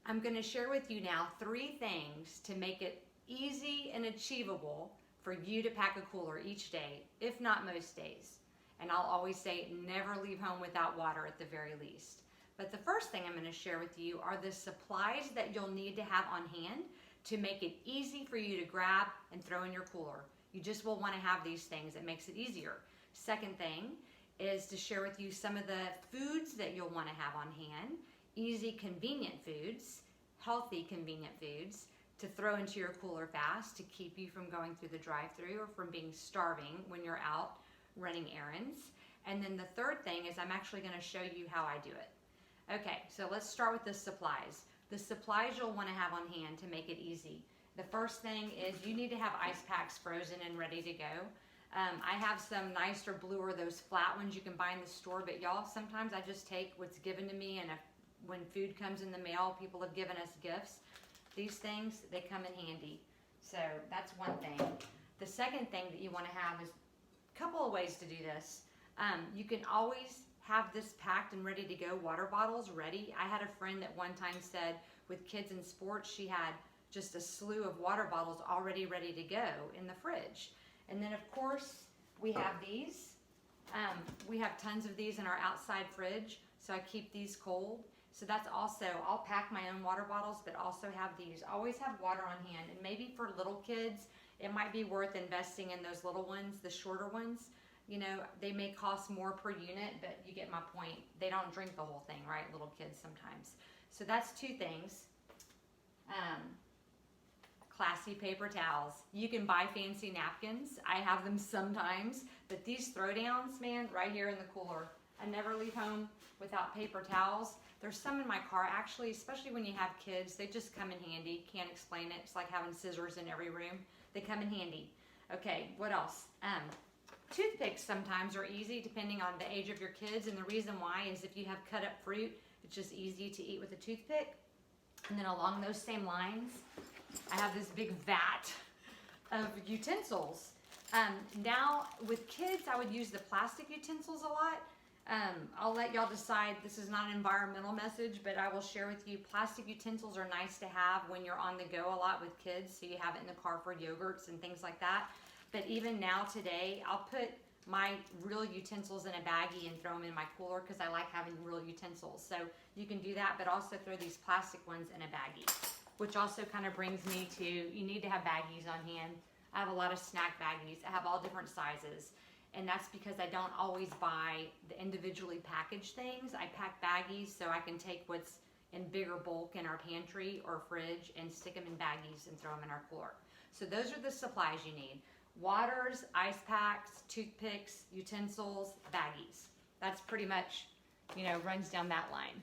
I'm going to share with you now 3 things to make it easy and achievable for you to pack a cooler each day, if not most days. And I'll always say never leave home without water at the very least. But the first thing I'm going to share with you are the supplies that you'll need to have on hand to make it easy for you to grab and throw in your cooler. You just will want to have these things. It makes it easier. Second thing is to share with you some of the foods that you'll want to have on hand. Easy, convenient foods, healthy, convenient foods to throw into your cooler fast to keep you from going through the drive-thru or from being starving when you're out running errands. And then the third thing is I'm actually going to show you how I do it. Okay, so let's start with the supplies. The supplies you'll want to have on hand to make it easy. The first thing is you need to have ice packs frozen and ready to go. I have some nicer bluer, those flat ones you can buy in the store, but y'all, sometimes I just take what's given to me, and when food comes in the mail, people have given us gifts. These things, they come in handy. So that's one thing. The second thing that you want to have is a couple of ways to do this. You can always have this packed and ready to go, water bottles ready. I had a friend that one time said with kids in sports, she had just a slew of water bottles already ready to go in the fridge. And then of course, we have these. We have tons of these in our outside fridge, so I keep these cold. So that's also, I'll pack my own water bottles, but also have these. Always have water on hand. And maybe for little kids, it might be worth investing in those little ones, the shorter ones. You know, they may cost more per unit, but you get my point. They don't drink the whole thing, right? Little kids sometimes. So that's 2 things. Classy paper towels. You can buy fancy napkins. I have them sometimes, but these throwdowns, man, right here in the cooler. I never leave home without paper towels. There's some in my car actually, especially when you have kids, they just come in handy. Can't explain it. It's like having scissors in every room. They come in handy. Okay, what else? Toothpicks sometimes are easy depending on the age of your kids, and the reason why is if you have cut up fruit, it's just easy to eat with a toothpick. And then along those same lines, I have this big vat of utensils. Now with kids, I would use the plastic utensils a lot. I'll let y'all decide. This is not an environmental message, but I will share with you plastic utensils are nice to have when you're on the go a lot with kids, so you have it in the car for yogurts and things like that. But even now today, I'll put my real utensils in a baggie and throw them in my cooler because I like having real utensils. So you can do that, but also throw these plastic ones in a baggie, which also kind of brings me to, you need to have baggies on hand. I have a lot of snack baggies. I have all different sizes. And that's because I don't always buy the individually packaged things. I pack baggies so I can take what's in bigger bulk in our pantry or fridge and stick them in baggies and throw them in our cooler. So those are the supplies you need. Waters, ice packs, toothpicks, utensils, baggies. That's pretty much, you know, runs down that line.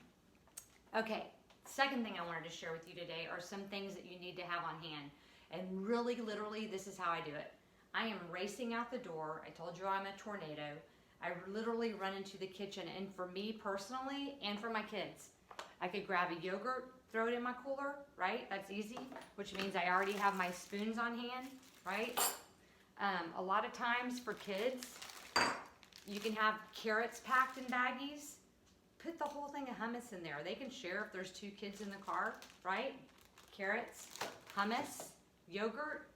Okay, second thing I wanted to share with you today are some things that you need to have on hand. And really, literally, this is how I do it. I am racing out the door. I told you I'm a tornado. I literally run into the kitchen, and for me personally and for my kids, I could grab a yogurt, throw it in my cooler, right? That's easy, which means I already have my spoons on hand, right? A lot of times for kids, you can have carrots packed in baggies. Put the whole thing of hummus in there. They can share if there's 2 kids in the car, right? Carrots, hummus, yogurt.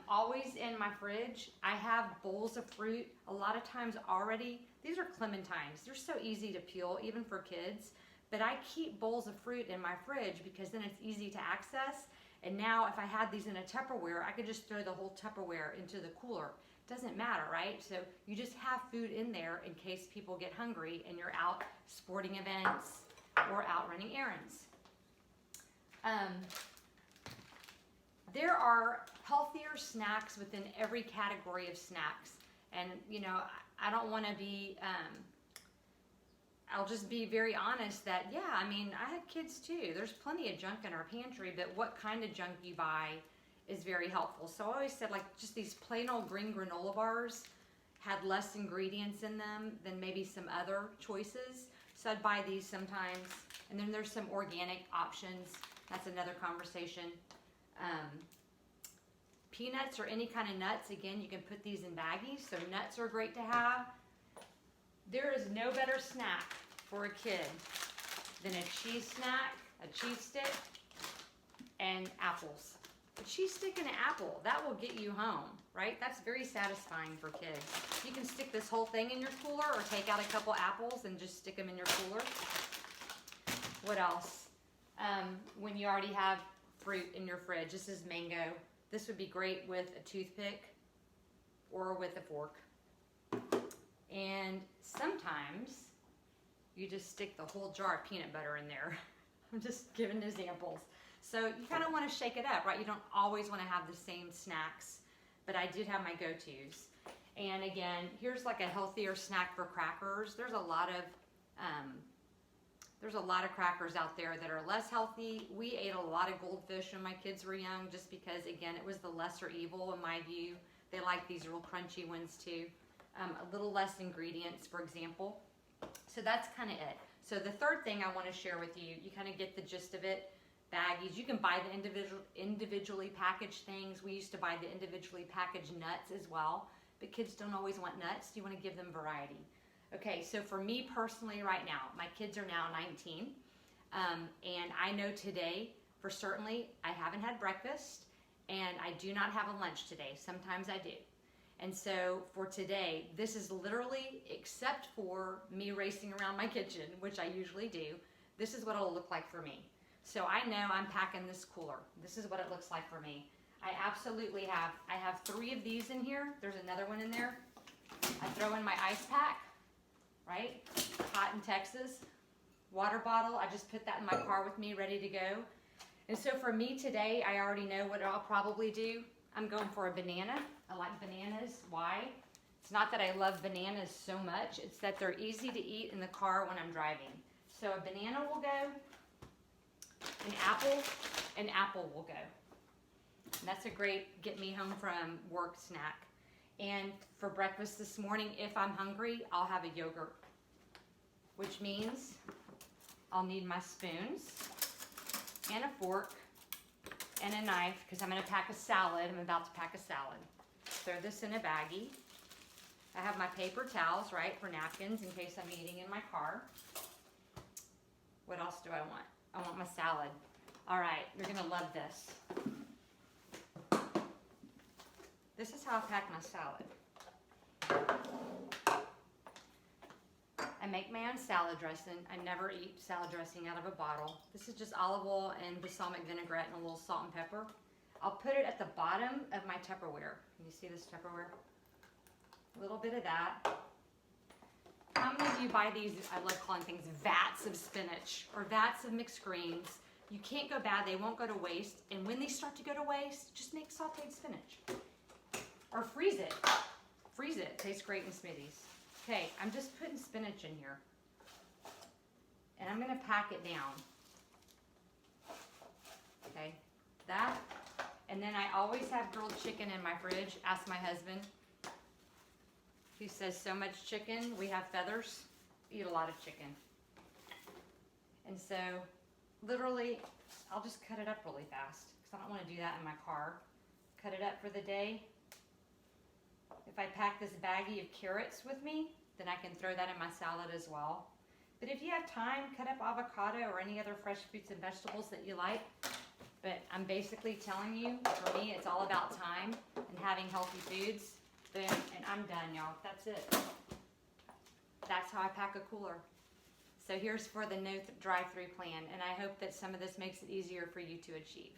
Always in my fridge, I have bowls of fruit. A lot of times already, these are clementines. They're so easy to peel, even for kids. But I keep bowls of fruit in my fridge because then it's easy to access. And now if I had these in a Tupperware, I could just throw the whole Tupperware into the cooler. Doesn't matter, right? So you just have food in there in case people get hungry and you're out sporting events or out running errands. There are healthier snacks within every category of snacks. And, you know, I don't want to be, I'll just be very honest that, yeah, I mean, I have kids too. There's plenty of junk in our pantry, but what kind of junk you buy is very helpful. So I always said, like, just these plain old green granola bars had less ingredients in them than maybe some other choices. So I'd buy these sometimes. And then there's some organic options. That's another conversation. Peanuts or any kind of nuts, again, you can put these in baggies. So nuts are great to have. There is no better snack for a kid than a cheese snack a cheese stick, and apples. A cheese stick and an apple, that will get you home, right? That's very satisfying for kids. You can stick this whole thing in your cooler or take out a couple apples and just stick them in your cooler. What else? When you already have fruit in your fridge, this is mango. This would be great with a toothpick or with a fork. And sometimes you just stick the whole jar of peanut butter in there. I'm just giving examples. So you kind of want to shake it up, right? You don't always want to have the same snacks, but I did have my go-tos. And again, here's like a healthier snack for crackers. There's a lot of crackers out there that are less healthy. We ate a lot of goldfish when my kids were young, just because, again, it was the lesser evil in my view. They like these real crunchy ones too. A little less ingredients, for example. So that's kind of it. So the third thing I want to share with you, you kind of get the gist of it. Baggies, you can buy the individually packaged things. We used to buy the individually packaged nuts as well, but kids don't always want nuts. You want to give them variety. Okay, so for me personally right now, my kids are now 19, and I know today for certainly I haven't had breakfast, and I do not have a lunch today. Sometimes I do. And so for today, this is literally, except for me racing around my kitchen, which I usually do, this is what it'll look like for me. So I know I'm packing this cooler. This is what it looks like for me. I have 3 of these in here. There's another one in there. I throw in my ice pack, right? Hot in Texas. Water bottle, I just put that in my car with me, ready to go. And so for me today, I already know what I'll probably do. I'm going for a banana. I like bananas. Why? It's not that I love bananas so much. It's that they're easy to eat in the car when I'm driving. So a banana will go. An apple will go. And that's a great get me home from work snack. And for breakfast this morning, if I'm hungry, I'll have a yogurt, which means I'll need my spoons and a fork and a knife, because I'm going to pack a salad. I'm about to pack a salad. Throw this in a baggie. I have my paper towels, right, for napkins in case I'm eating in my car. What else do I want? I want my salad. All right, you're going to love this. This is how I pack my salad. I make my own salad dressing. I never eat salad dressing out of a bottle. This is just olive oil and balsamic vinaigrette and a little salt and pepper. I'll put it at the bottom of my Tupperware. Can you see this Tupperware? A little bit of that. How many of you buy these, I love calling things vats of spinach or vats of mixed greens? You can't go bad, they won't go to waste. And when they start to go to waste, just make sauteed spinach. Or freeze it. Freeze it, tastes great in smoothies. Okay, I'm just putting spinach in here. And I'm gonna pack it down. Okay, that. And then I always have grilled chicken in my fridge. Ask my husband. He says so much chicken, we have feathers. Eat a lot of chicken. And so, literally, I'll just cut it up really fast because I don't want to do that in my car. Cut it up for the day. If I pack this baggie of carrots with me, then I can throw that in my salad as well. But if you have time, cut up avocado or any other fresh fruits and vegetables that you like. But I'm basically telling you, for me, it's all about time and having healthy foods. Boom, and I'm done, y'all. That's it. That's how I pack a cooler. So here's for the no drive-through plan, and I hope that some of this makes it easier for you to achieve.